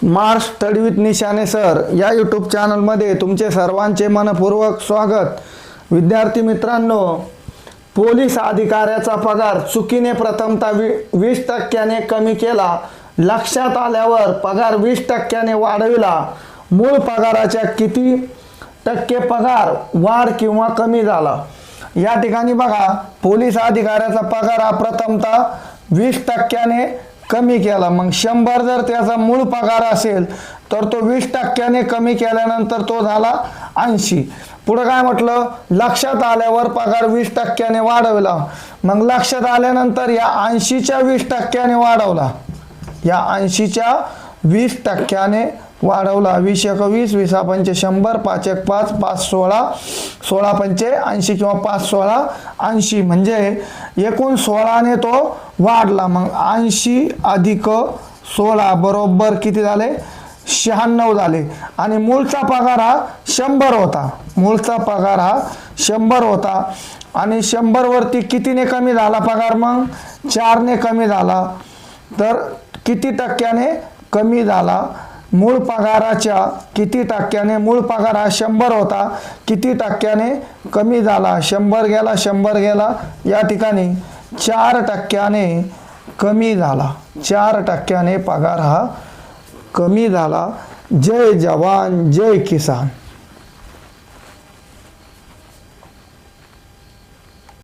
Smart study with निशाने sir या YouTube चॅनलमध्ये तुमचे सर्वांचे मनपूर्वक स्वागत। विद्यार्थी मित्रांनो, पोलीस अधिकाऱ्याचा पगार चुकीने प्रथमतः 20% कमी केला, लक्षात आल्यावर पगार 20% वाढविला, मूळ पगाराच्या किती टक्के पगार वाढ किंवा कमी झाला। या ठिकाणी बघा, पोलीस अधिकाऱ्याचा पगार हा प्रथमतः 20% कमी केला। मग 100 जर त्याचा मूळ पगार असेल तर तो 20% कमी केल्यानंतर तो झाला 80। पुढे काय म्हटलं, लक्षात आल्यावर पगार 20% वाढवला। मग लक्षात आल्यानंतर या 80च्या 20% वाढवला, या 80च्या 20% वाढवला। 20 × 20 20 × 5 100 5 × 5 5 16 16 × 5 80 किंवा 5 16 80 म्हणजे एकूण 16ने तो वाढला। मग 80 अधिक 16 बरोबर किती झाले, 96 झाले। आणि मूळचा पगार हा 100 होता, मूळचा पगार हा 100 होता। आणि 100 वरती कितीने कमी झाला पगार, मग 4ने कमी झाला। तर किती टक्क्याने कमी झाला, मूळ पगाराच्या किती टक्क्याने, मूळ पगार हा 100 होता, किती टक्क्याने कमी झाला, 100 गेला 100 गेला, या ठिकाणी 4% कमी झाला, 4% पगार हा कमी झाला। जय जवान जय किसान।